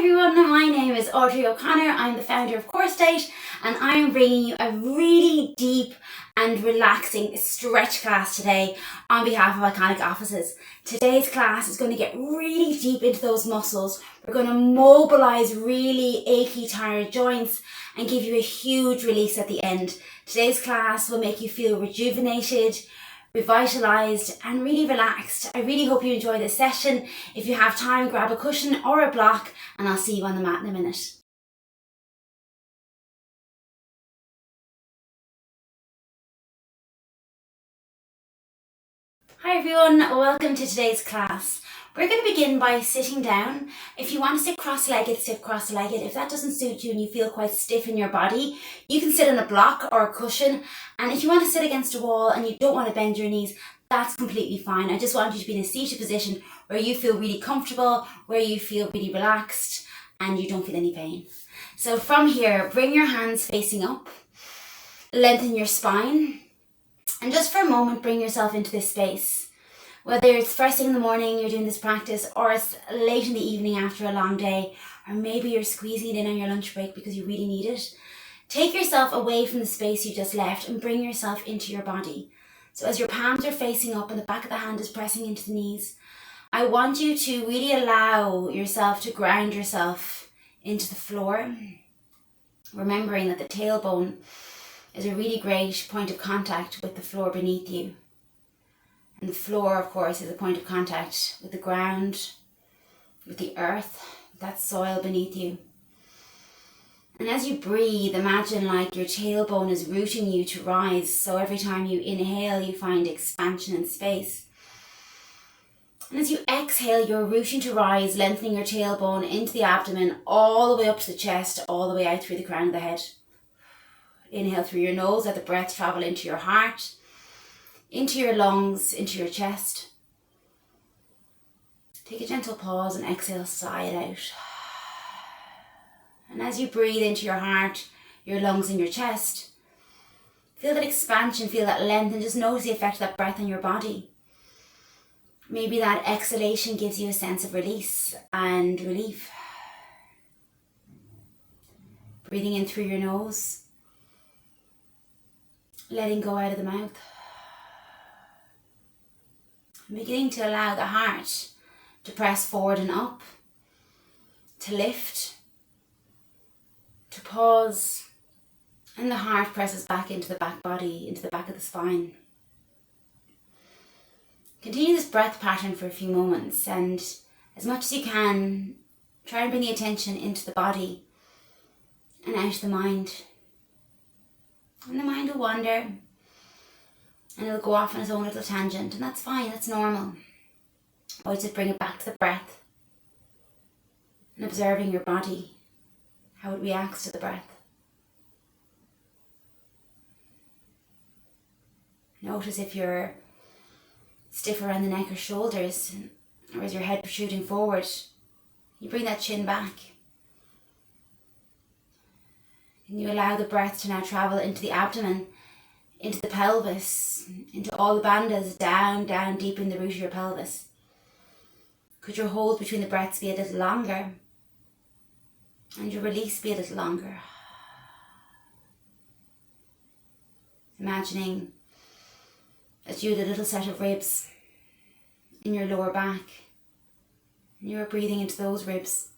everyone, my name is Audrey O'Connor. I'm the founder of Core State and I'm bringing you a really deep and relaxing stretch class today on behalf of Iconic Offices. Today's class is going to get really deep into those muscles. We're going to mobilise really achy, tired joints and give you a huge release at the end. Today's class will make you feel rejuvenated, revitalised and really relaxed. I really hope you enjoy this session. If you have time, grab a cushion or a block and I'll see you on the mat in a minute. Hi everyone, welcome to today's class. We're going to begin by sitting down. If you want to sit cross-legged, sit cross-legged. If that doesn't suit you and you feel quite stiff in your body, you can sit on a block or a cushion. And if you want to sit against a wall and you don't want to bend your knees, that's completely fine. I just want you to be in a seated position where you feel really comfortable, where you feel really relaxed and you don't feel any pain. So from here, bring your hands facing up, lengthen your spine, and just for a moment, bring yourself into this space. Whether it's first thing in the morning, you're doing this practice, or it's late in the evening after a long day, or maybe you're squeezing it in on your lunch break because you really need it. Take yourself away from the space you just left and bring yourself into your body. So as your palms are facing up and the back of the hand is pressing into the knees, I want you to really allow yourself to ground yourself into the floor, remembering that the tailbone is a really great point of contact with the floor beneath you. And the floor, of course, is a point of contact with the ground, with the earth, that soil beneath you. And as you breathe, imagine like your tailbone is rooting you to rise. So every time you inhale, you find expansion and space. And as you exhale, you're rooting to rise, lengthening your tailbone into the abdomen, all the way up to the chest, all the way out through the crown of the head. Inhale through your nose, let the breath travel into your heart, into your lungs, into your chest. Take a gentle pause and exhale, sigh it out. And as you breathe into your heart, your lungs and your chest, feel that expansion, feel that length, and just notice the effect of that breath on your body. Maybe that exhalation gives you a sense of release and relief. Breathing in through your nose, letting go out of the mouth. Beginning to allow the heart to press forward and up, to lift, to pause, and the heart presses back into the back body, into the back of the spine. Continue this breath pattern for a few moments, and as much as you can, try and bring the attention into the body and out of the mind. And the mind will wander and it'll go off on its own little tangent, and that's fine, that's normal. Always just bring it back to the breath and observing your body, how it reacts to the breath. Notice if you're stiff around the neck or shoulders, or is your head protruding forward, you bring that chin back. And you allow the breath to now travel into the abdomen, into the pelvis, into all the bandhas, down, down, deep in the root of your pelvis. Could your hold between the breaths be a little longer? And your release be a little longer? Imagining that you had a little set of ribs in your lower back, and you're breathing into those ribs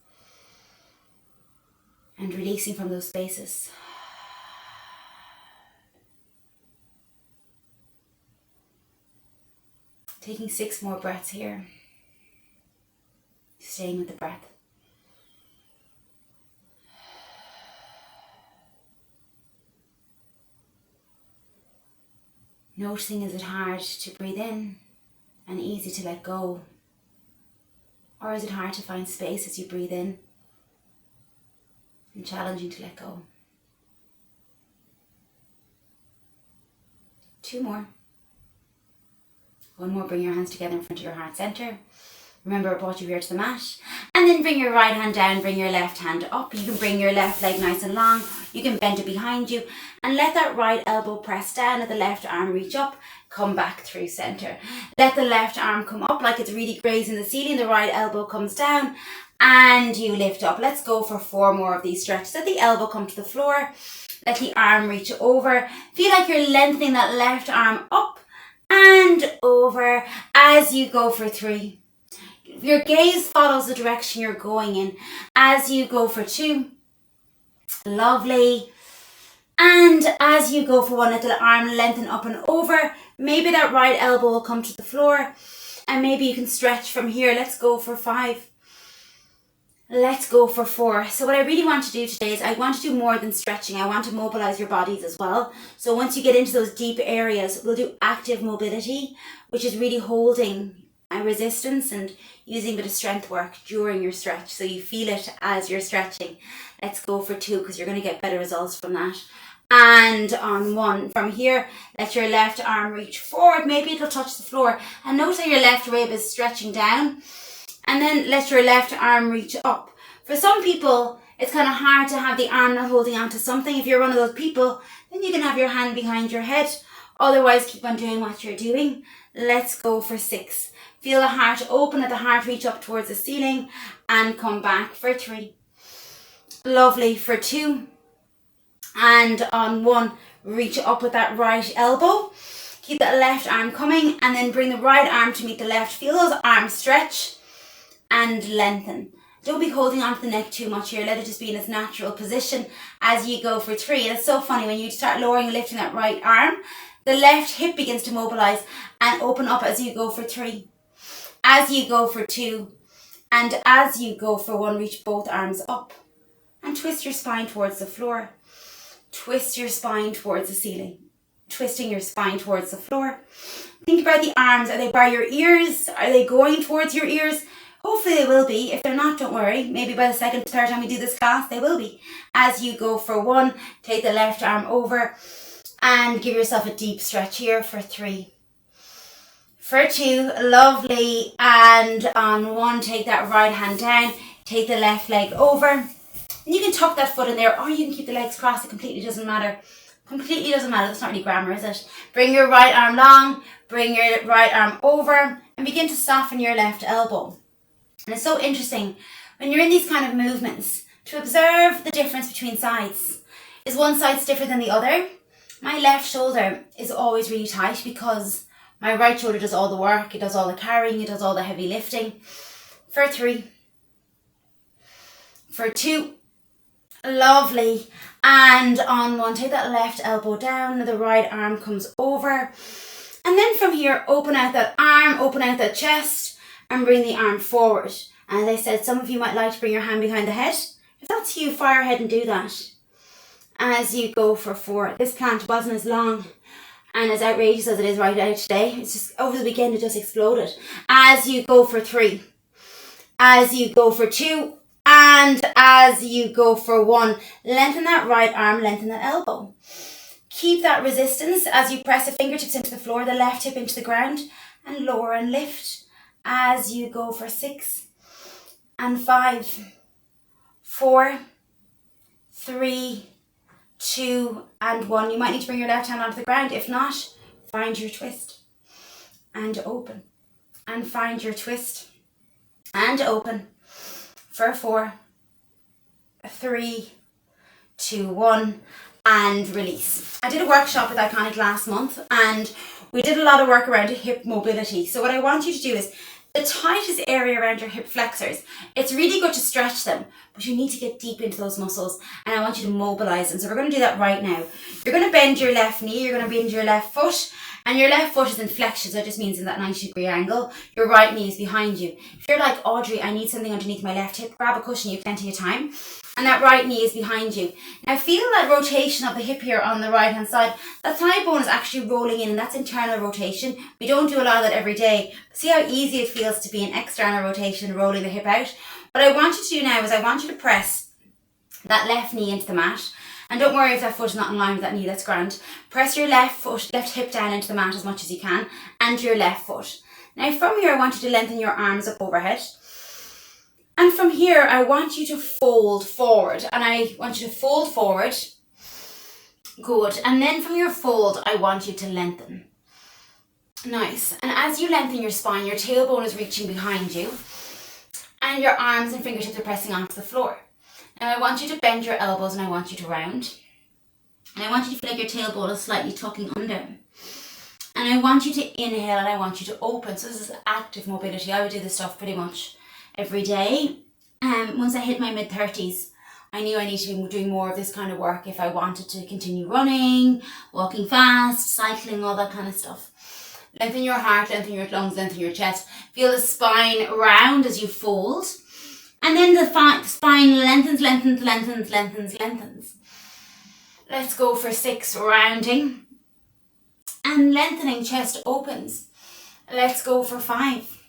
and releasing from those spaces. Taking 6 more breaths here, staying with the breath. Noticing, is it hard to breathe in and easy to let go? Or is it hard to find space as you breathe in and challenging to let go? 2 more. 1 more, bring your hands together in front of your heart center. Remember, I brought you here to the mat. And then bring your right hand down, bring your left hand up. You can bring your left leg nice and long. You can bend it behind you. And let that right elbow press down, let the left arm reach up, come back through center. Let the left arm come up like it's really grazing the ceiling. The right elbow comes down and you lift up. Let's go for 4 more of these stretches. Let the elbow come to the floor. Let the arm reach over. Feel like you're lengthening that left arm up and over as you go for 3. Your gaze follows the direction you're going in as you go for 2. Lovely. And as you go for 1, let the arm lengthen up and over. Maybe that right elbow will come to the floor and maybe you can stretch from here. Let's go for 5. Let's go for 4. So what I really want to do today is I want to do more than stretching. I want to mobilize your bodies as well. So once you get into those deep areas, we'll do active mobility, which is really holding resistance and using a bit of strength work during your stretch. So you feel it as you're stretching. Let's go for 2 because you're going to get better results from that. And on 1, from here, let your left arm reach forward. Maybe it'll touch the floor. And notice how your left rib is stretching down. And then let your left arm reach up. For some people, it's kind of hard to have the arm not holding on to something. If you're one of those people, then you can have your hand behind your head. Otherwise, keep on doing what you're doing. Let's go for 6. Feel the heart open, let the heart reach up towards the ceiling and come back for 3. Lovely, for 2. And on 1, reach up with that right elbow. Keep that left arm coming and then bring the right arm to meet the left. Feel those arms stretch and lengthen. Don't be holding onto the neck too much here. Let it just be in its natural position as you go for 3. And it's so funny when you start lowering and lifting that right arm, the left hip begins to mobilize and open up as you go for 3. As you go for 2 and as you go for 1, reach both arms up and twist your spine towards the floor. Twist your spine towards the ceiling. Twisting your spine towards the floor. Think about the arms. Are they by your ears? Are they going towards your ears? Hopefully they will be. If they're not, don't worry. Maybe by the 2nd, 3rd time we do this class, they will be. As you go for 1, take the left arm over and give yourself a deep stretch here for 3. For 2, lovely. And on 1, take that right hand down. Take the left leg over. And you can tuck that foot in there or you can keep the legs crossed. It completely doesn't matter. Completely doesn't matter. That's not really grammar, is it? Bring your right arm long. Bring your right arm over and begin to soften your left elbow. And it's so interesting when you're in these kind of movements to observe the difference between sides. Is one side stiffer than the other? My left shoulder is always really tight because my right shoulder does all the work. It does all the carrying. It does all the heavy lifting. For 3. For 2. Lovely. And on 1, take that left elbow down. The right arm comes over. And then from here, open out that arm, open out that chest. And bring the arm forward. And as I said, some of you might like to bring your hand behind the head. If that's you, fire ahead and do that. As you go for 4. This plant wasn't as long and as outrageous as it is right now today. It's just over the weekend it just exploded. As you go for 3. As you go for 2. And as you go for 1. Lengthen that right arm, lengthen that elbow. Keep that resistance as you press the fingertips into the floor, the left hip into the ground, and lower and lift. As you go for 6 and 5, 4, 3, 2 and 1. You might need to bring your left hand onto the ground. If not, find your twist and open. And find your twist and open for 4, 3, 2, 1 and release. I did a workshop with Iconic last month and we did a lot of work around hip mobility. So what I want you to do is the tightest area around your hip flexors, it's really good to stretch them, but you need to get deep into those muscles and I want you to mobilize them. So we're going to do that right now. You're going to bend your left knee, you're going to bend your left foot, and your left foot is in flexion, so it just means in that 90-degree angle. Your right knee is behind you. If you're like, Audrey, I need something underneath my left hip, grab a cushion, you have plenty of time. And that right knee is behind you. Now feel that rotation of the hip here on the right hand side. That thigh bone is actually rolling in and that's internal rotation. We don't do a lot of that every day. See how easy it feels to be an external rotation, rolling the hip out. What I want you to do now is I want you to press that left knee into the mat. And don't worry if that foot is not in line with that knee, that's grand. Press your left foot, left hip down into the mat as much as you can and your left foot. Now from here I want you to lengthen your arms up overhead. And from here, I want you to fold forward. And I want you to fold forward. Good. And then from your fold, I want you to lengthen. Nice. And as you lengthen your spine, your tailbone is reaching behind you. and your arms and fingertips are pressing onto the floor. Now I want you to bend your elbows and I want you to round. And I want you to feel like your tailbone is slightly tucking under. And I want you to inhale and I want you to open. So this is active mobility. I would do this stuff pretty much every day. Once I hit my mid-30s, I knew I needed to be doing more of this kind of work if I wanted to continue running, walking fast, cycling, all that kind of stuff. Lengthen your heart, lengthen your lungs, lengthen your chest. Feel the spine round as you fold. And then the spine lengthens, lengthens, lengthens, lengthens, lengthens. Let's go for 6, rounding. And lengthening, chest opens. Let's go for 5.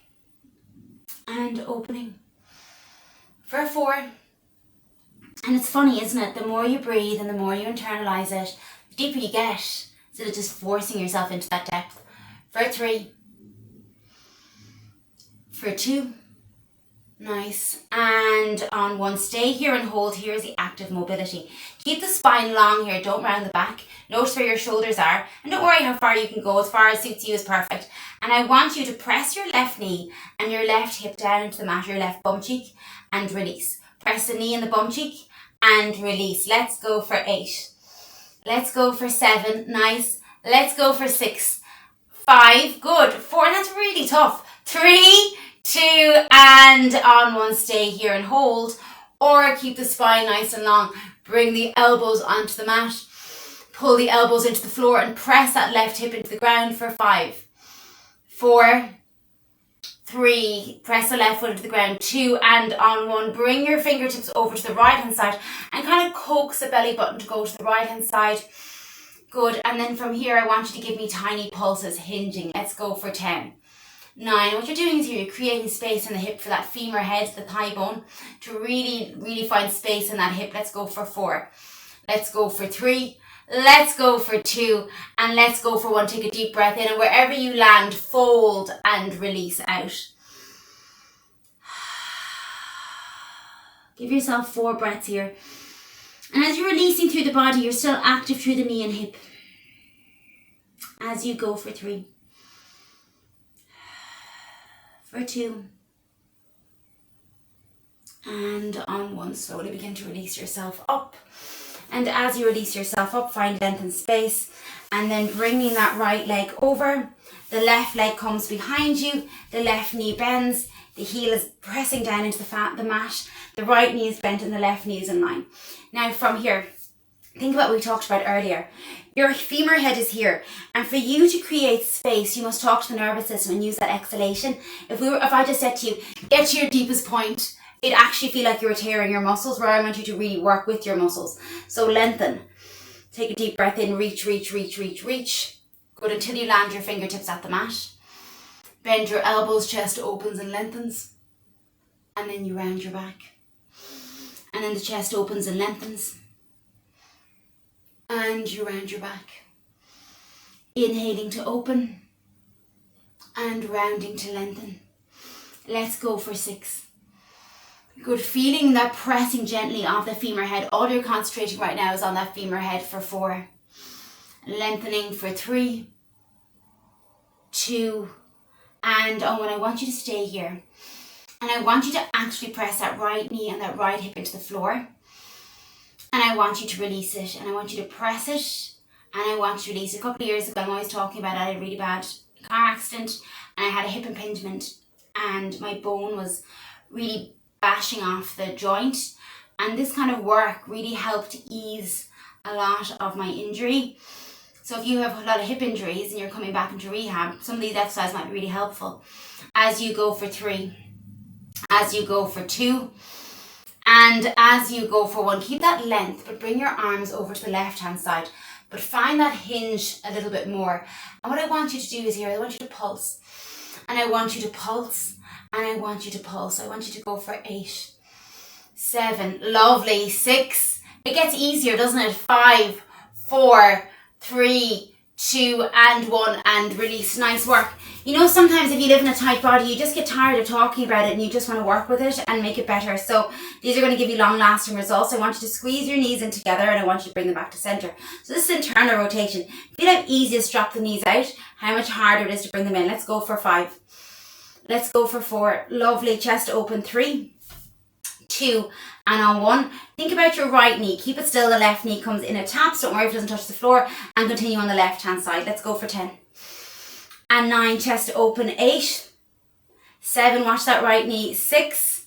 And opening. For 4. And it's funny, isn't it? The more you breathe and the more you internalize it, the deeper you get, instead of just forcing yourself into that depth. For 3. For 2. Nice. And on 1, stay here and hold. Here is the active mobility. Keep the spine long here. Don't round the back. Notice where your shoulders are. And don't worry how far you can go. As far as suits you is perfect. And I want you to press your left knee and your left hip down into the mat, your left bum cheek, and release. Press the knee and the bum cheek and release. Let's go for 8. Let's go for 7. Nice. Let's go for 6. 5. Good. 4. And that's really tough. 3, 2, and on 1, stay here and hold, or keep the spine nice and long. Bring the elbows onto the mat, pull the elbows into the floor and press that left hip into the ground for 5, 4, 3, press the left foot into the ground, 2, and on 1, bring your fingertips over to the right hand side and kind of coax the belly button to go to the right hand side. Good, and then from here I want you to give me tiny pulses, hinging. Let's go for 10. 9. What you're doing is you're creating space in the hip for that femur head, the thigh bone, to really find space in that hip. Let's go for 4. Let's go for 3. Let's go for 2. And let's go for 1. Take a deep breath in, and wherever you land, fold and release out. Give yourself 4 breaths here. And as you're releasing through the body, you're still active through the knee and hip. As you go for 3. For 2. And on 1, slowly begin to release yourself up. And as you release yourself up, find length and space. And then bringing that right leg over. The left leg comes behind you. The left knee bends. The heel is pressing down into the mat. The right knee is bent and the left knee is in line. Now from here, think about what we talked about earlier. Your femur head is here, and for you to create space, you must talk to the nervous system and use that exhalation. If I just said to you, get to your deepest point, it'd actually feel like you were tearing your muscles, where I want you to really work with your muscles. So lengthen. Take a deep breath in, reach, reach, reach, reach, reach. Good, until you land your fingertips at the mat. Bend your elbows, chest opens and lengthens. And then you round your back. And then the chest opens and lengthens. And you round your back. Inhaling to open and rounding to lengthen. Let's go for 6. Good, feeling that pressing gently off the femur head. All you're concentrating right now is on that femur head for 4. Lengthening for 3, 2, and on 1. I want you to stay here. And I want you to actually press that right knee and that right hip into the floor. And I want you to release it. And I want you to press it. And I want you to release it. A couple of years ago, I'm always talking about it. I had a really bad car accident. And I had a hip impingement. And my bone was really bashing off the joint. And this kind of work really helped ease a lot of my injury. So if you have a lot of hip injuries and you're coming back into rehab, some of these exercises might be really helpful. As you go for 3. As you go for 2. And as you go for 1, keep that length, but bring your arms over to the left-hand side. But find that hinge a little bit more. And what I want you to do is here, I want you to pulse. And I want you to pulse. And I want you to pulse. I want you to go for 8, 7, lovely, 6. It gets easier, doesn't it? 5, 4, 3, 2, and 1, and release. Nice work. You know, sometimes if you live in a tight body, you just get tired of talking about it and you just want to work with it and make it better. So these are going to give you long-lasting results. I want you to squeeze your knees in together and I want you to bring them back to center. So this is internal rotation. Feel how easy it is to drop the knees out, how much harder it is to bring them in. Let's go for 5, Let's go for 4. Lovely. Chest open. 3, 2, and on 1. Think about your right knee. Keep it still. The left knee comes in, it taps. Don't worry if it doesn't touch the floor. And continue on the left hand side. Let's go for 10. And 9. Chest open. 8, 7. Watch that right knee. 6,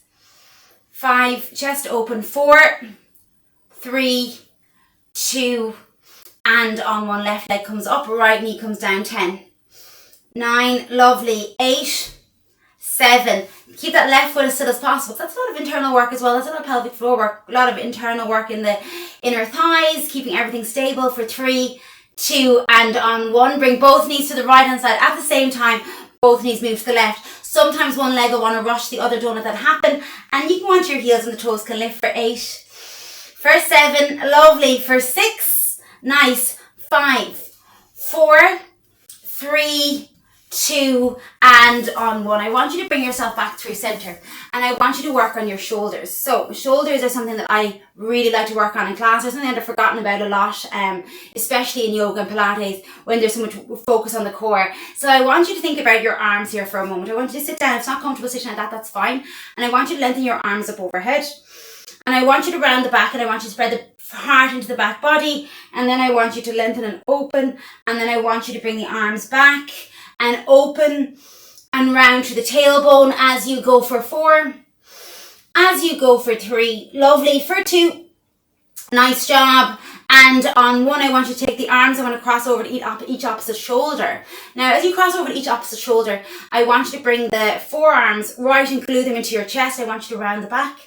5. Chest open. 4, 3, 2, and on 1. Left leg comes up. Right knee comes down. 10, 9. Lovely. 8, 7. Keep that left foot as still as possible. That's a lot of internal work as well. That's a lot of pelvic floor work. A lot of internal work in the inner thighs. Keeping everything stable for 3, 2, and on 1. Bring both knees to the right hand side. At the same time, both knees move to the left. Sometimes one leg will want to rush the other. Don't let that happen. And you can want your heels and the toes can lift for 8. For 7. Lovely. For 6. Nice. 5, 4, 3, 2, and on 1. I want you to bring yourself back through center, and I want you to work on your shoulders. So shoulders are something that I really like to work on in class. There's something that I've forgotten about a lot, especially in yoga and Pilates when there's so much focus on the core. So I want you to think about your arms here for a moment. I want you to sit down. If it's not comfortable sitting like that, that's fine. And I want you to lengthen your arms up overhead. And I want you to round the back, and I want you to spread the heart into the back body. And then I want you to lengthen and open. And then I want you to bring the arms back and open and round to the tailbone as you go for 4. As you go for 3. Lovely. For 2. Nice job. And on 1, I want you to take the arms. I want to cross over to each opposite shoulder. Now, as you cross over to each opposite shoulder, I want you to bring the forearms right and glue them into your chest. I want you to round the back.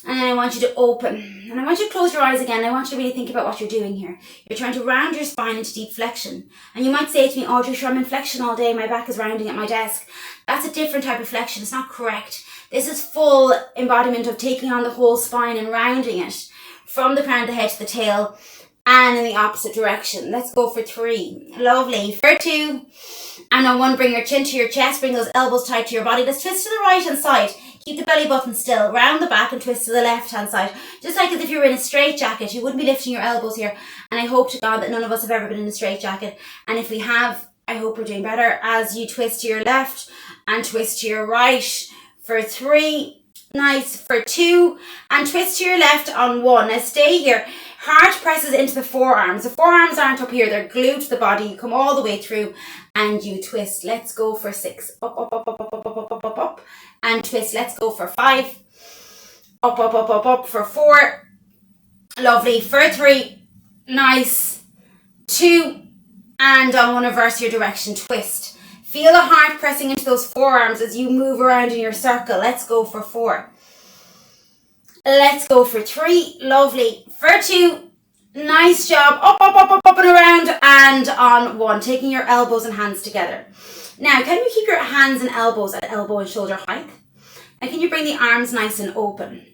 And then I want you to open. And I want you to close your eyes again. I want you to really think about what you're doing here. You're trying to round your spine into deep flexion. And you might say to me, Audrey, sure, I'm in flexion all day. My back is rounding at my desk. That's a different type of flexion. It's not correct. This is full embodiment of taking on the whole spine and rounding it from the crown of the head to the tail and in the opposite direction. Let's go for 3. Lovely. For 2. And on 1, bring your chin to your chest. Bring those elbows tight to your body. Let's twist to the right hand side. Keep the belly button still. Round the back and twist to the left hand side. Just like as if you were in a straight jacket. You wouldn't be lifting your elbows here. And I hope to God that none of us have ever been in a straight jacket. And if we have, I hope we're doing better. As you twist to your left and twist to your right. For 3. Nice. For 2. And twist to your left on 1. Now stay here. Heart presses into the forearms. The forearms aren't up here. They're glued to the body. You come all the way through and you twist. Let's go for 6. Up, up, up, up, up, up, up, up, up, up. And twist. Let's go for 5. Up, up, up, up, up. For 4. Lovely. For 3. Nice. 2. And on 1, reverse your direction. Twist. Feel the heart pressing into those forearms as you move around in your circle. Let's go for 4. Let's go for 3. Lovely. For 2. Nice job. Up, up, up, up, up and around. And on 1. Taking your elbows and hands together. Now, can you keep your hands and elbows at elbow and shoulder height? And can you bring the arms nice and open?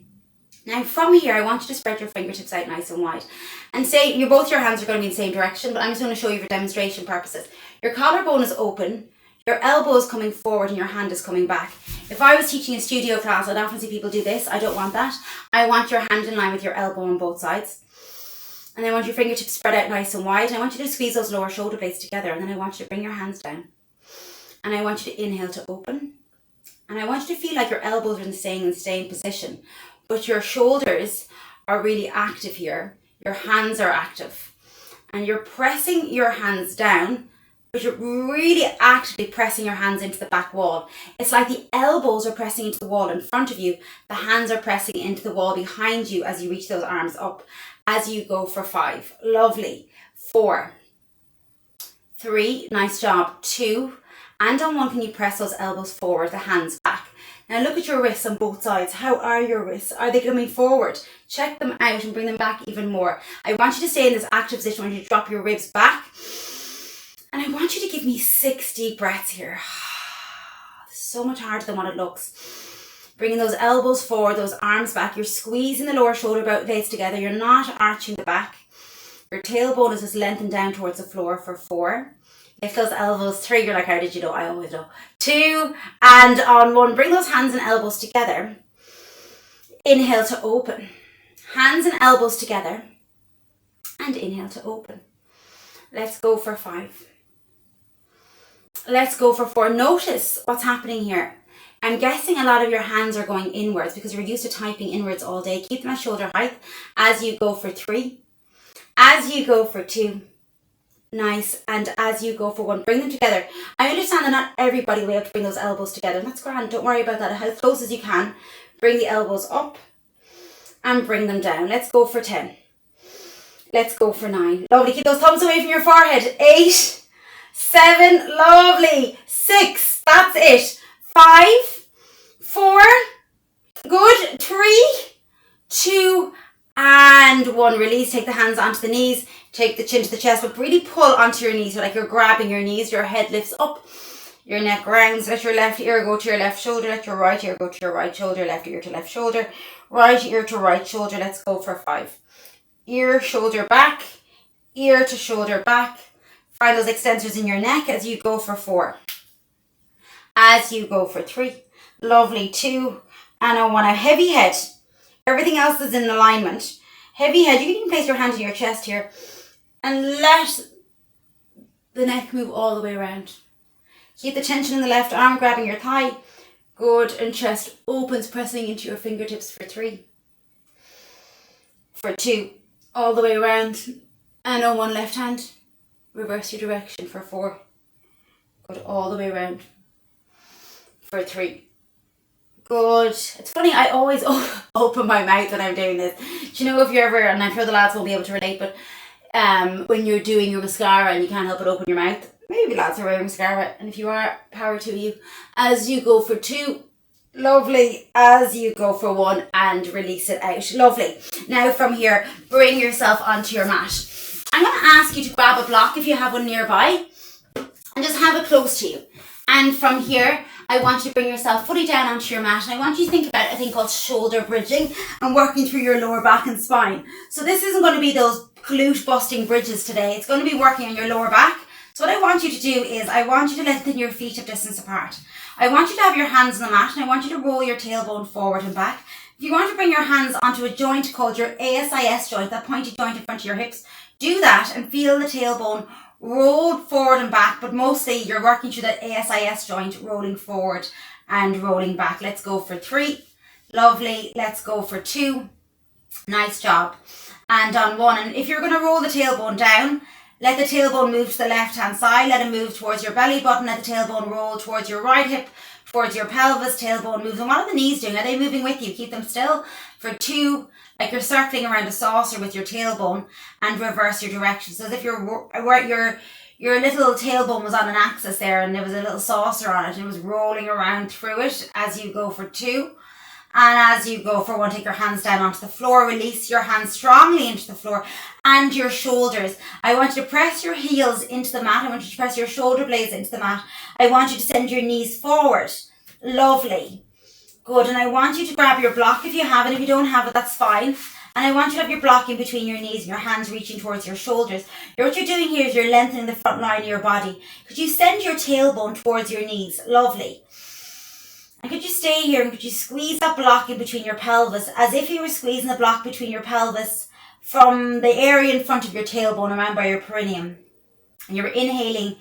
Now, from here, I want you to spread your fingertips out nice and wide. And say both your hands are going to be in the same direction, but I'm just going to show you for demonstration purposes. Your collarbone is open. Your elbow is coming forward and your hand is coming back. If I was teaching a studio class, I'd often see people do this. I don't want that. I want your hand in line with your elbow on both sides. And I want your fingertips spread out nice and wide. And I want you to squeeze those lower shoulder blades together. And then I want you to bring your hands down. And I want you to inhale to open. And I want you to feel like your elbows are in the same position. But your shoulders are really active here. Your hands are active. And you're pressing your hands down, but you're really actively pressing your hands into the back wall. It's like the elbows are pressing into the wall in front of you. The hands are pressing into the wall behind you as you reach those arms up. As you go for 5. Lovely. 4. 3. Nice job. 2. And on 1, can you press those elbows forward, the hands back. Now look at your wrists on both sides. How are your wrists? Are they coming forward? Check them out and bring them back even more. I want you to stay in this active position. I want you to drop your ribs back. And I want you to give me 6 deep breaths here. So much harder than what it looks. Bringing those elbows forward, those arms back. You're squeezing the lower shoulder blades together. You're not arching the back. Your tailbone is just lengthened down towards the floor for 4. Lift those elbows. 3, you're like, how did you know? I always know. 2, and on 1, bring those hands and elbows together. Inhale to open. Hands and elbows together. And inhale to open. Let's go for 5. Let's go for 4. Notice what's happening here. I'm guessing a lot of your hands are going inwards because we're used to typing inwards all day. Keep them at shoulder height as you go for 3. As you go for 2. Nice. And as you go for 1, bring them together. I understand that not everybody will be able to bring those elbows together. That's grand. Don't worry about that. As close as you can. Bring the elbows up and bring them down. Let's go for 10. Let's go for 9. Lovely. Keep those thumbs away from your forehead. 8, 7. Lovely. 6. That's it. 5, 4. Good. 3, 2, and 1. Release. Take the hands onto the knees. Take the chin to the chest, but really pull onto your knees. So like you're grabbing your knees. Your head lifts up. Your neck rounds. Let your left ear go to your left shoulder. Let your right ear go to your right shoulder. Left ear to left shoulder. Right ear to right shoulder. Let's go for 5. Ear, shoulder back. Ear to shoulder back. Find those extensors in your neck as you go for 4. As you go for 3. Lovely. 2. And I want a heavy head. Everything else is in alignment. Heavy head. You can even place your hand on your chest here. And let the neck move all the way around. Keep the tension in the left arm, grabbing your thigh. Good. And chest opens, pressing into your fingertips for 3. For 2. All the way around. And on 1 left hand. Reverse your direction for 4. Good. All the way around. For 3. Good. It's funny, I always open my mouth when I'm doing this. Do you know if you're ever, and I'm sure the lads won't be able to relate, but when you're doing your mascara and you can't help but open your mouth, maybe lads are wearing mascara, and if you are, power to you. As you go for 2, lovely. As you go for 1, and release it out. Lovely. Now from here, bring yourself onto your mat. I'm going to ask you to grab a block if you have one nearby, and just have it close to you. And from here, I want you to bring yourself fully down onto your mat, and I want you to think about a thing called shoulder bridging and working through your lower back and spine. So this isn't going to be those glute busting bridges today. It's going to be working on your lower back. So what I want you to do is I want you to lengthen your feet a distance apart. I want you to have your hands on the mat, and I want you to roll your tailbone forward and back. If you want to bring your hands onto a joint called your ASIS joint, that pointy joint in front of your hips, do that and feel the tailbone roll forward and back, but mostly you're working through that ASIS joint, rolling forward and rolling back. Let's go for 3. Lovely. Let's go for 2. Nice job. And on 1. And if you're going to roll the tailbone down, let the tailbone move to the left hand side. Let it move towards your belly button. Let the tailbone roll towards your right hip, towards your pelvis. Tailbone moves. And what are the knees doing? Are they moving with you? Keep them still. For 2. Like you're circling around a saucer with your tailbone, and reverse your direction. So as if your little tailbone was on an axis there, and there was a little saucer on it, and it was rolling around through it as you go for 2. And as you go for 1, take your hands down onto the floor. Release your hands strongly into the floor and your shoulders. I want you to press your heels into the mat. I want you to press your shoulder blades into the mat. I want you to send your knees forward. Lovely. Good. And I want you to grab your block if you have it. If you don't have it, that's fine. And I want you to have your block in between your knees and your hands reaching towards your shoulders. What you're doing here is you're lengthening the front line of your body. Could you send your tailbone towards your knees? Lovely. And could you stay here and could you squeeze that block in between your pelvis as if you were squeezing the block between your pelvis from the area in front of your tailbone around by your perineum. And you're inhaling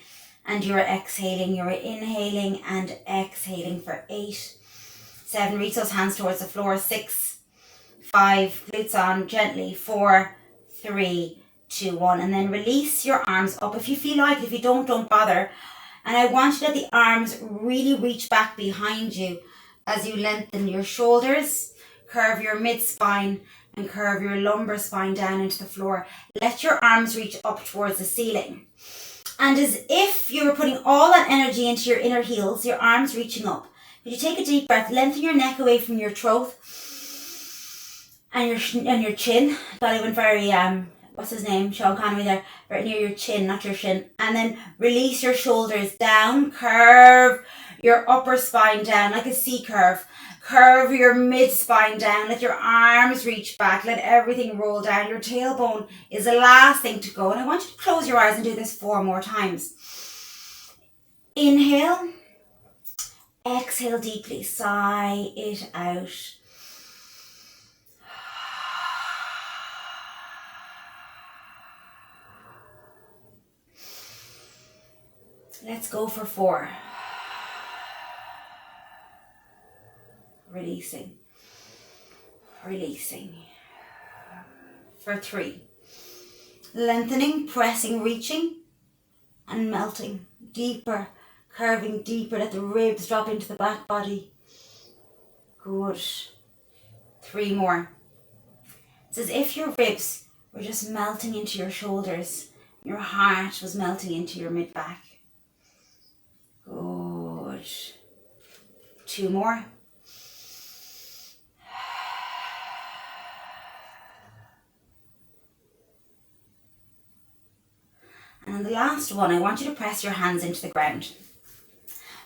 and you're exhaling. You're inhaling and exhaling for 8, 7, reach those hands towards the floor. 6, 5, glutes on gently. 4, 3, 2, 1. And then release your arms up if you feel like. If you don't bother. And I want you to let the arms really reach back behind you as you lengthen your shoulders, curve your mid-spine, and curve your lumbar spine down into the floor. Let your arms reach up towards the ceiling. And as if you were putting all that energy into your inner heels, your arms reaching up. Could you take a deep breath, lengthen your neck away from your throat and your chin. Thought it went very, what's his name? Sean Connery there, right near your chin, not your shin. And then release your shoulders down, curve your upper spine down like a C curve. Curve your mid-spine down, let your arms reach back, let everything roll down. Your tailbone is the last thing to go. And I want you to close your eyes and do this 4 more times. Inhale. Exhale deeply, sigh it out. Let's go for 4. Releasing. Releasing. For 3. Lengthening, pressing, reaching, and melting. Deeper, curving deeper. Let the ribs drop into the back body. Good. 3 more. It's as if your ribs were just melting into your shoulders. Your heart was melting into your mid-back. Good. 2 more. And the last one, I want you to press your hands into the ground.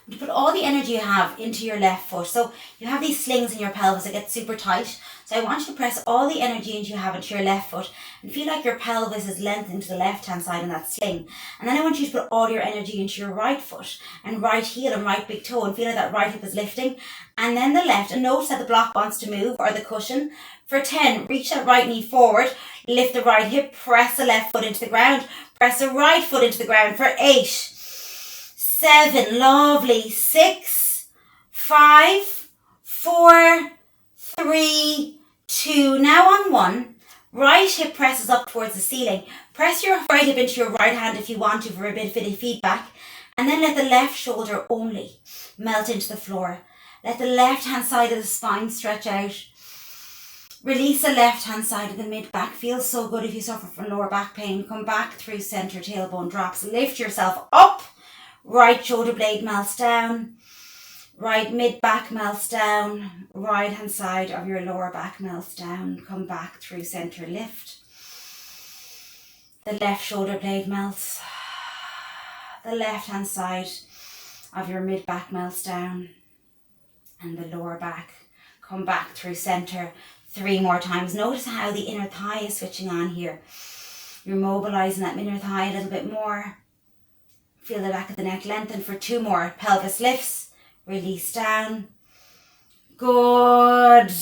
You put all the energy you have into your left foot. So you have these slings in your pelvis that get super tight. So I want you to press all the energy you have into your left foot and feel like your pelvis is lengthened to the left-hand side in that sling. And then I want you to put all your energy into your right foot and right heel and right big toe and feel like that right hip is lifting. And then the left, and notice that the block wants to move, or the cushion. For 10, reach that right knee forward, lift the right hip, press the left foot into the ground, press the right foot into the ground. For 8, 7, lovely, 6, 5, 4, 3, 2. Now on 1, right hip presses up towards the ceiling. Press your right hip into your right hand if you want to for a bit of feedback. And then let the left shoulder only melt into the floor. Let the left hand side of the spine stretch out. Release the left hand side of the mid back. Feels so good if you suffer from lower back pain. Come back through center, tailbone drops. Lift yourself up. Right shoulder blade melts down. Right mid back melts down. Right hand side of your lower back melts down. Come back through center, lift. The left shoulder blade melts. The left hand side of your mid back melts down. And the lower back. Come back through center 3 more times. Notice how the inner thigh is switching on here. You're mobilizing that inner thigh a little bit more. Feel the back of the neck lengthen for 2 more. Pelvis lifts, release down. Good.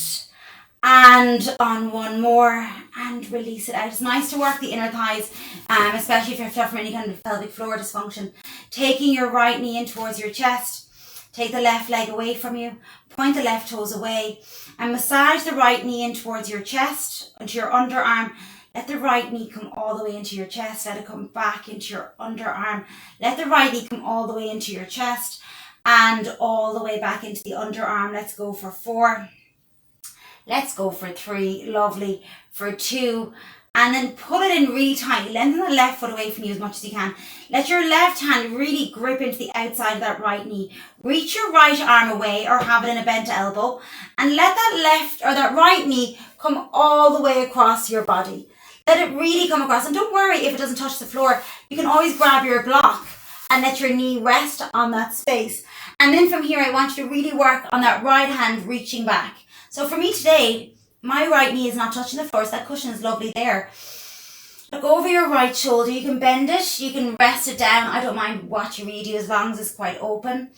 And on 1 more, and release it out. It's nice to work the inner thighs, especially if you're suffering from any kind of pelvic floor dysfunction. Taking your right knee in towards your chest. Take the left leg away from you. Point the left toes away. And massage the right knee in towards your chest, into your underarm. Let the right knee come all the way into your chest. Let it come back into your underarm. Let the right knee come all the way into your chest and all the way back into the underarm. Let's go for 4. Let's go for 3. Lovely. For 2. And then put it in really tightly. Lengthen the left foot away from you as much as you can. Let your left hand really grip into the outside of that right knee. Reach your right arm away or have it in a bent elbow. And let that left or that right knee come all the way across your body. Let it really come across. And don't worry if it doesn't touch the floor. You can always grab your block and let your knee rest on that space. And then from here, I want you to really work on that right hand reaching back. So for me today, my right knee is not touching the floor, so that cushion is lovely there. Look over your right shoulder. You can bend it. You can rest it down. I don't mind what you really do as long as it's quite open.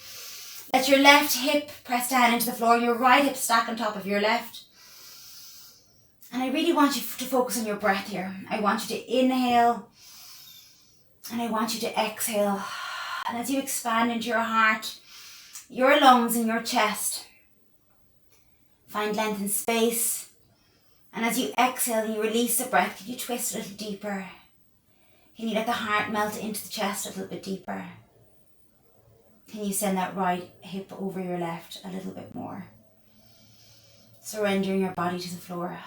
Let your left hip press down into the floor and your right hip stack on top of your left. And I really want you to focus on your breath here. I want you to inhale and I want you to exhale. And as you expand into your heart, your lungs and your chest, find length and space. And as you exhale and you release the breath, can you twist a little deeper? Can you let the heart melt into the chest a little bit deeper? Can you send that right hip over your left a little bit more? Surrendering your body to the floor.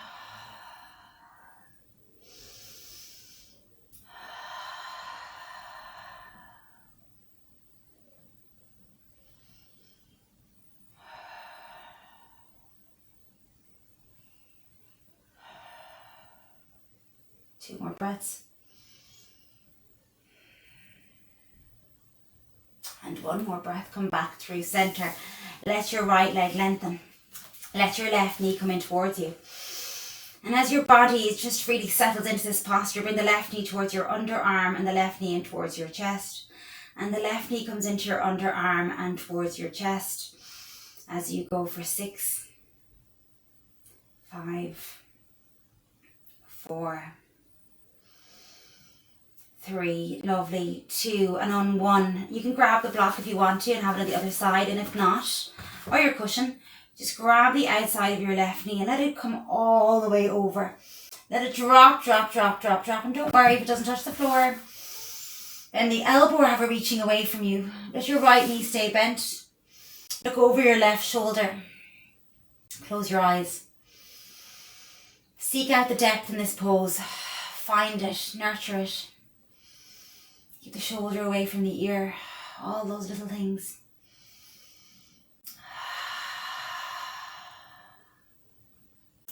Two more breaths. And one more breath. Come back through center. Let your right leg lengthen. Let your left knee come in towards you. And as your body just really settles into this posture, bring the left knee towards your underarm and the left knee in towards your chest. And the left knee comes into your underarm and towards your chest as you go for 6, 5, 4, 3, lovely, 2, and on 1, you can grab the block if you want to and have it on the other side, and if not, or your cushion, just grab the outside of your left knee and let it come all the way over. Let it drop, drop, drop, drop, drop, and don't worry if it doesn't touch the floor. And the elbow or ever reaching away from you. Let your right knee stay bent. Look over your left shoulder. Close your eyes. Seek out the depth in this pose. Find it, nurture it. Keep the shoulder away from the ear. All those little things.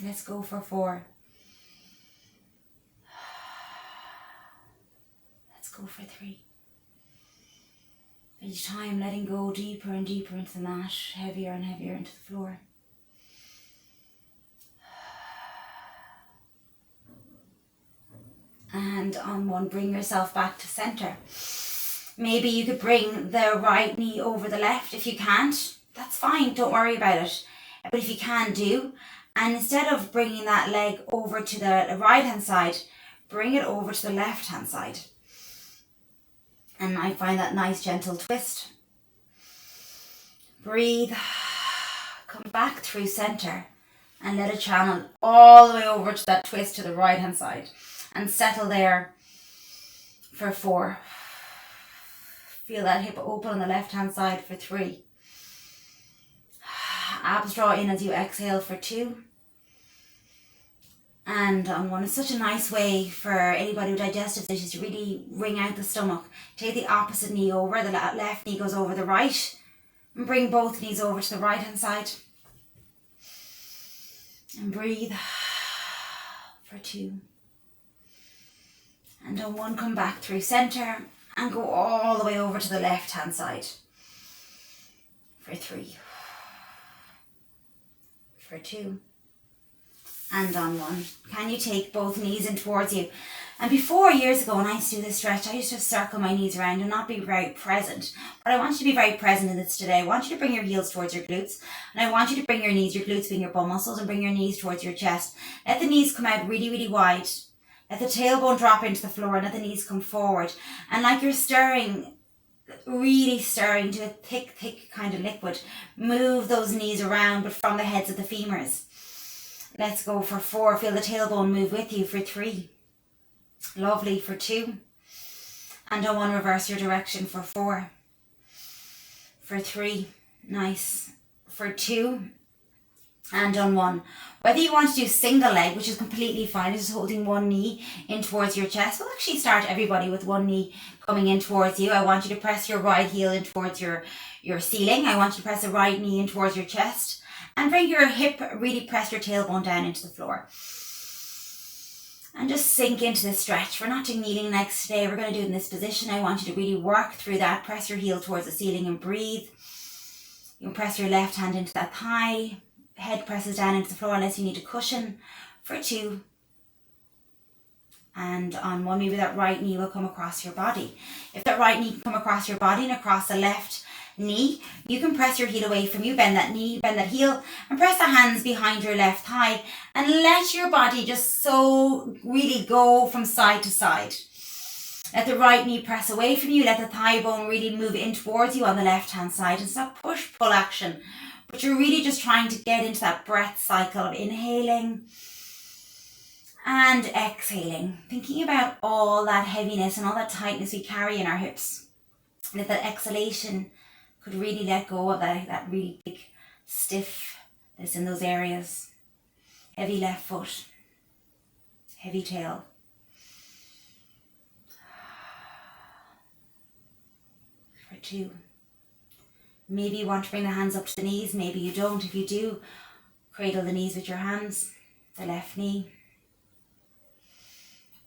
Let's go for 4. Let's go for 3. Each time letting go deeper and deeper into the mat, heavier and heavier into the floor. And on 1, bring yourself back to center. Maybe you could bring the right knee over the left. If you can't, that's fine, don't worry about it. But if you can, do. And instead of bringing that leg over to the right hand side, bring it over to the left hand side. And I find that nice gentle twist. Breathe. Come back through center and let it channel all the way over to that twist to the right hand side. And settle there for 4. Feel that hip open on the left hand side for 3. Abs draw in as you exhale for 2. And on 1, it's such a nice way for anybody with digestive issues to really wring out the stomach. Take the opposite knee over, the left knee goes over the right. And bring both knees over to the right hand side. And breathe for 2. And on 1, come back through center and go all the way over to the left hand side for 3, for 2, and on 1. Can you take both knees in towards you? And before, years ago, when I used to do this stretch, I used to circle my knees around and not be very present. But I want you to be very present in this today. I want you to bring your heels towards your glutes. And I want you to bring your knees, your glutes being your bum muscles, and bring your knees towards your chest. Let the knees come out really, really wide. Let the tailbone drop into the floor and let the knees come forward. And like you're stirring, really stirring to a thick, thick kind of liquid, move those knees around, but from the heads of the femurs. Let's go for 4. Feel the tailbone move with you for 3. Lovely for 2. And on 1, reverse your direction for 4. For 3. Nice. For 2. And on 1. Whether you want to do single leg, which is completely fine, just holding 1 knee in towards your chest. We'll actually start everybody with 1 knee coming in towards you. I want you to press your right heel in towards your ceiling. I want you to press the right knee in towards your chest. And bring your hip, really press your tailbone down into the floor. And just sink into this stretch. We're not doing kneeling legs today. We're going to do it in this position. I want you to really work through that. Press your heel towards the ceiling and breathe. You can press your left hand into that thigh. Head presses down into the floor unless you need a cushion for 2. And on 1, maybe that right knee will come across your body. If that right knee can come across your body and across the left knee, you can press your heel away from you, bend that knee, bend that heel, and press the hands behind your left thigh and let your body just so really go from side to side. Let the right knee press away from you, let the thigh bone really move in towards you on the left hand side. It's that push-pull action. But you're really just trying to get into that breath cycle of inhaling and exhaling. Thinking about all that heaviness and all that tightness we carry in our hips. And if that exhalation could really let go of that really big stiff that's in those areas. Heavy left foot. Heavy tail. For 2. Maybe you want to bring the hands up to the knees, maybe you don't. If you do, cradle the knees with your hands, the left knee.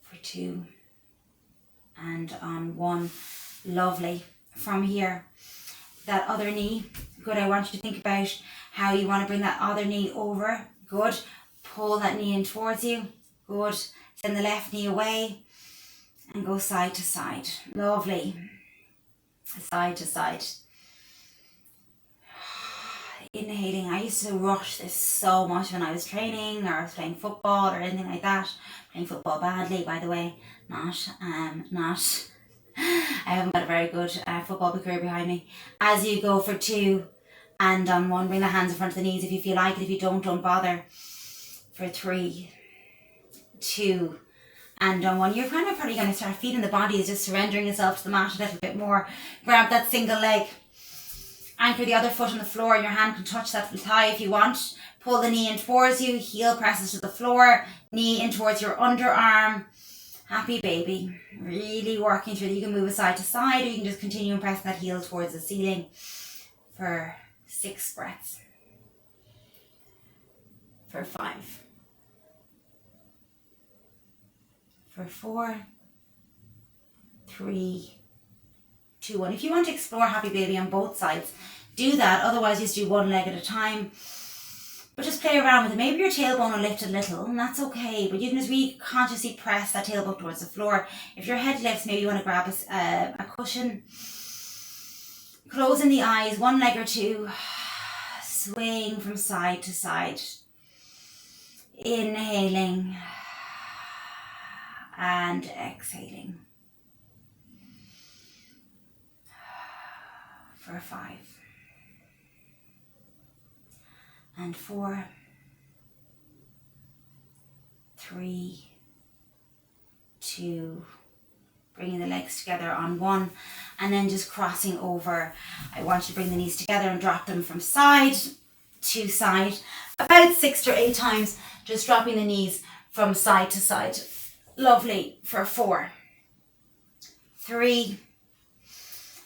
For 2. And on 1, lovely. From here, that other knee, good. I want you to think about how you want to bring that other knee over. Good. Pull that knee in towards you. Good. Send the left knee away and go side to side. Lovely. Side to side. Inhaling. I used to rush this so much when I was training or I was playing football or anything like that. Playing football badly, by the way. Not. I haven't got a very good football career behind me. As you go for 2 and on 1, bring the hands in front of the knees if you feel like it. If you don't bother. For 3, 2, and on 1. You're kind of probably going to start feeling the body is just surrendering itself to the mat a little bit more. Grab that single leg. Anchor the other foot on the floor and your hand can touch that thigh if you want. Pull the knee in towards you. Heel presses to the floor. Knee in towards your underarm. Happy baby. Really working through it. You can move it side to side or you can just continue and press that heel towards the ceiling for 6 breaths. For 5. For 4, 3, 2, 1. If you want to explore happy baby on both sides, do that. Otherwise, just do 1 leg at a time. But just play around with it. Maybe your tailbone will lift a little, and that's okay. But you can just really consciously press that tailbone towards the floor. If your head lifts, maybe you want to grab a cushion. Closing the eyes, 1 leg or 2. Swaying from side to side. Inhaling. And exhaling. For 5. And 4, 3, 2, bringing the legs together on 1, and then just crossing over. I want you to bring the knees together and drop them from side to side, about 6 to 8 times, just dropping the knees from side to side. Lovely. For 4, 3,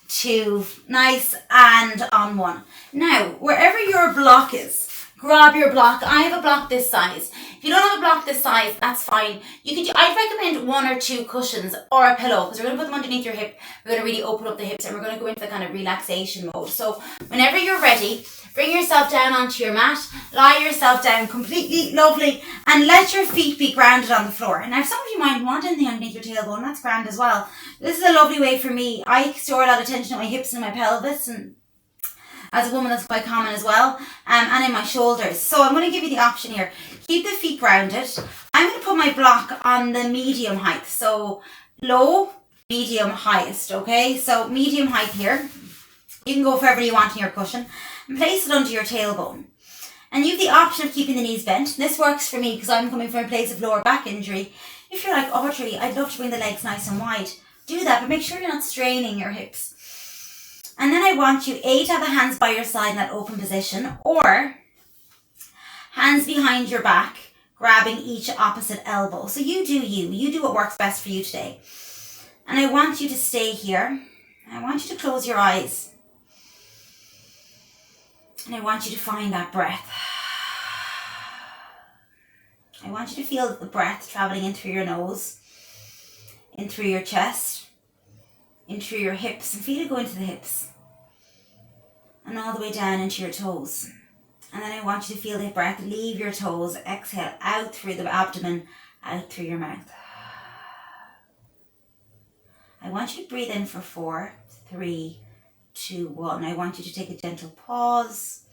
2, nice, and on 1. Now, wherever your block is, grab your block. I have a block this size. If you don't have a block this size, that's fine. I'd recommend 1 or 2 cushions or a pillow because we're going to put them underneath your hip. We're going to really open up the hips and we're going to go into the kind of relaxation mode. So whenever you're ready, bring yourself down onto your mat, lie yourself down completely, lovely, and let your feet be grounded on the floor. Now, some of you might want anything underneath your tailbone, that's grand as well. This is a lovely way for me. I store a lot of tension in my hips and my pelvis, and as a woman that's quite common as well, and in my shoulders. So I'm going to give you the option here. Keep the feet grounded. I'm going to put my block on the medium height. So low, medium, highest, okay? So medium height here. You can go for whatever you want in your cushion. And place it under your tailbone. And you have the option of keeping the knees bent. This works for me because I'm coming from a place of lower back injury. If you're like, Audrey, I'd love to bring the legs nice and wide. Do that, but make sure you're not straining your hips. And then I want you to have the hands by your side in that open position, or hands behind your back, grabbing each opposite elbow. So you do you. You do what works best for you today. And I want you to stay here. I want you to close your eyes. And I want you to find that breath. I want you to feel the breath traveling in through your nose, in through your chest, in through your hips, and feel it go into the hips. And all the way down into your toes. And then I want you to feel the breath leave your toes, exhale out through the abdomen, out through your mouth. I want you to breathe in for 4, 3, 2, 1. I want you to take a gentle pause.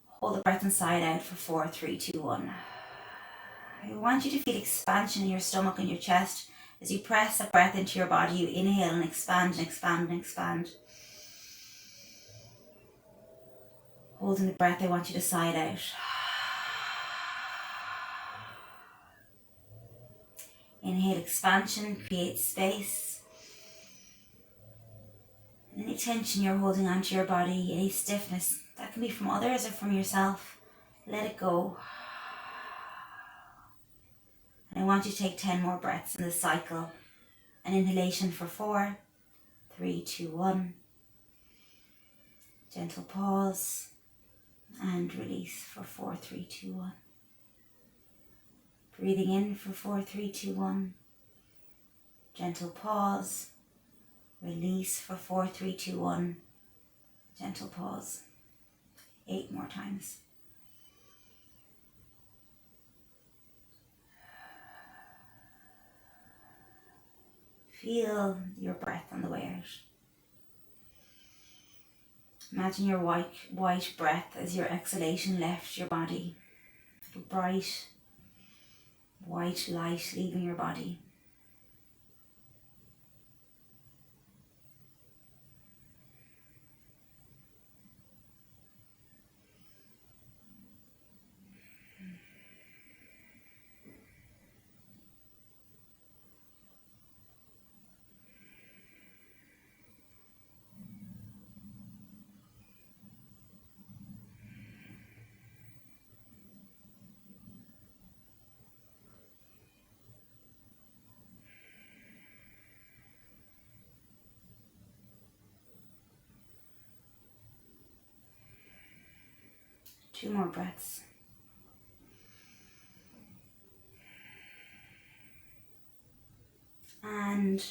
Hold the breath inside out for 4, 3, 2, 1. I want you to feel expansion in your stomach and your chest. As you press that breath into your body, you inhale and expand and expand and expand. Holding the breath, I want you to sigh it out. Inhale expansion, create space. And any tension you're holding onto your body, any stiffness, that can be from others or from yourself, let it go. And I want you to take 10 more breaths in this cycle. An inhalation for 4, 3, 2, 1. Gentle pause. And release for 4, 3, 2, 1. Breathing in for 4, 3, 2, 1. Gentle pause. Release for 4, 3, 2, 1. Gentle pause. 8 more times. Feel your breath on the way out. Imagine your white breath as your exhalation left your body. A bright white light leaving your body. Two more breaths. And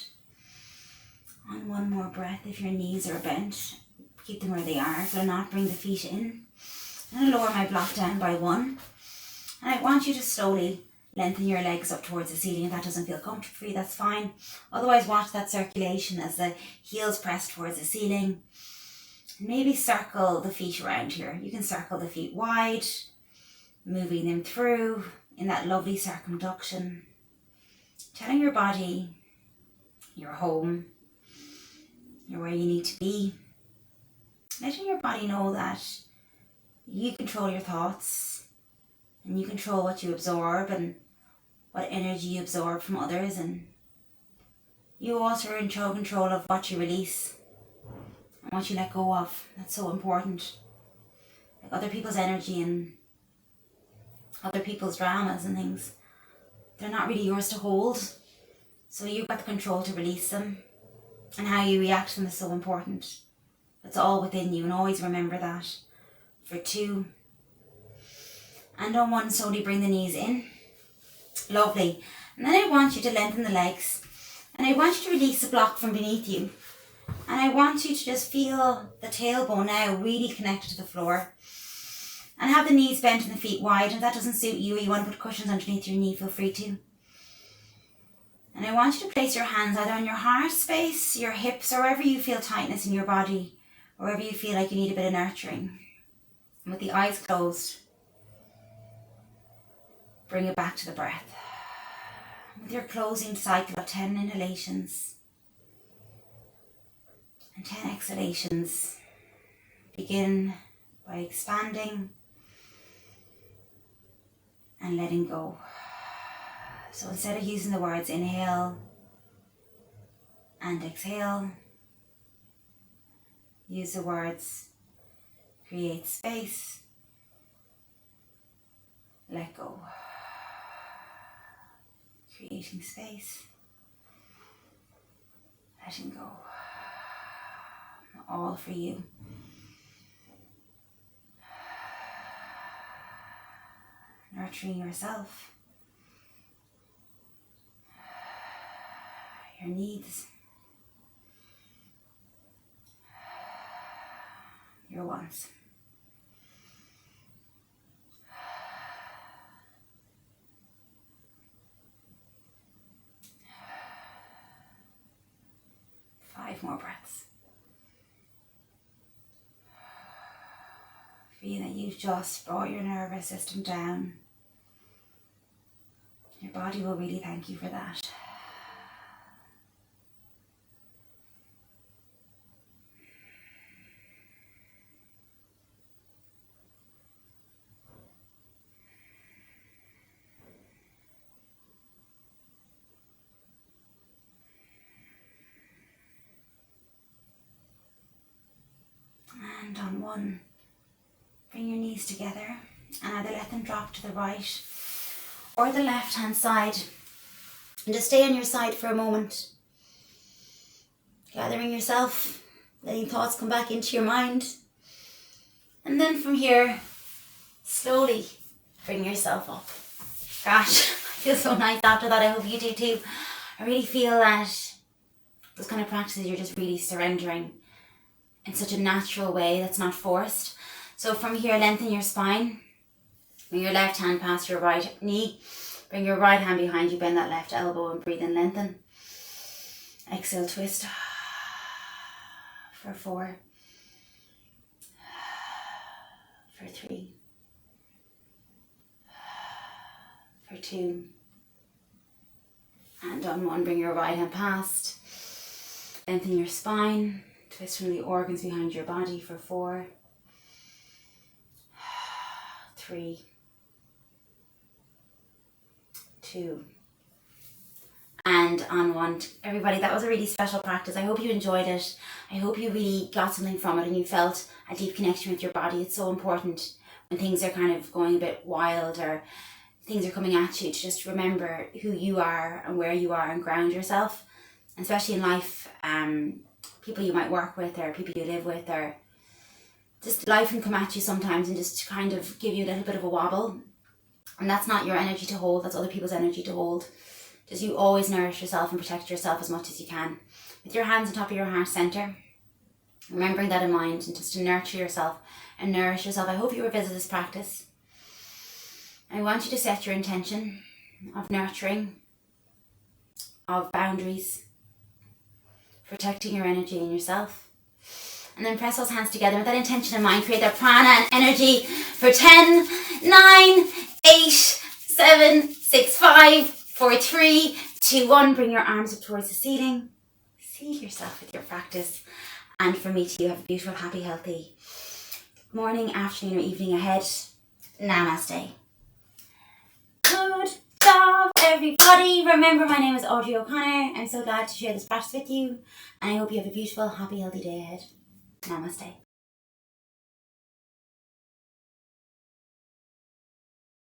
on one more breath, if your knees are bent, keep them where they are. If they're not, bring the feet in. I'm going to lower my block down by 1. And I want you to slowly lengthen your legs up towards the ceiling. If that doesn't feel comfortable for you, that's fine. Otherwise, watch that circulation as the heels press towards the ceiling. Maybe circle the feet around here. You can circle the feet wide, moving them through in that lovely circumduction. Telling your body you're home, you're where you need to be. Letting your body know that you control your thoughts and you control what you absorb and what energy you absorb from others, and you also are in control of what you release and what you let go of. That's so important. Like other people's energy and other people's dramas and things, they're not really yours to hold. So you've got the control to release them, and how you react to them is so important. It's all within you, and always remember that. For 2. And on 1, slowly bring the knees in. Lovely. And then I want you to lengthen the legs. And I want you to release the block from beneath you. And I want you to just feel the tailbone now really connected to the floor. And have the knees bent and the feet wide. And if that doesn't suit you, or you want to put cushions underneath your knee, feel free to. And I want you to place your hands either on your heart space, your hips, or wherever you feel tightness in your body, or wherever you feel like you need a bit of nurturing. And with the eyes closed, bring it back to the breath. With your closing cycle of 10 inhalations and 10 exhalations, begin by expanding and letting go. So instead of using the words inhale and exhale, use the words create space, let go. Creating space, letting go. All for you. Nurturing yourself, your needs, your wants. Five more breaths. Feel that you've just brought your nervous system down. Your body will really thank you for that. And on 1, bring your knees together and either let them drop to the right or the left hand side. And just stay on your side for a moment. Gathering yourself, letting thoughts come back into your mind. And then from here, slowly bring yourself up. Gosh, I feel so nice after that. I hope you do too. I really feel that those kind of practices, you're just really surrendering in such a natural way that's not forced. So from here, lengthen your spine. Bring your left hand past your right knee. Bring your right hand behind you, bend that left elbow and breathe in, lengthen. Exhale, twist. For 4. For 3, for 2, and on 1, bring your right hand past, lengthen your spine, twist from the organs behind your body for 4, 3, 2, and on 1. Everybody, that was a really special practice. I hope you enjoyed it. I hope you really got something from it and you felt a deep connection with your body. It's so important when things are kind of going a bit wild or things are coming at you to just remember who you are and where you are and ground yourself. And especially in life, people you might work with or people you live with, or just life can come at you sometimes and just kind of give you a little bit of a wobble. And that's not your energy to hold, that's other people's energy to hold. Just you always nourish yourself and protect yourself as much as you can. With your hands on top of your heart center, remembering that in mind, and just to nurture yourself and nourish yourself. I hope you revisit this practice. I want you to set your intention of nurturing, of boundaries, protecting your energy and yourself. And then press those hands together with that intention in mind. Create that prana and energy for 10, 9, 8, 7, 6, 5, 4, 3, 2, 1. Bring your arms up towards the ceiling. Seal yourself with your practice. And from me to you, have a beautiful, happy, healthy morning, afternoon, or evening ahead. Namaste. Good job, everybody. Remember, my name is Audrey O'Connor. I'm so glad to share this practice with you. And I hope you have a beautiful, happy, healthy day ahead. Namaste.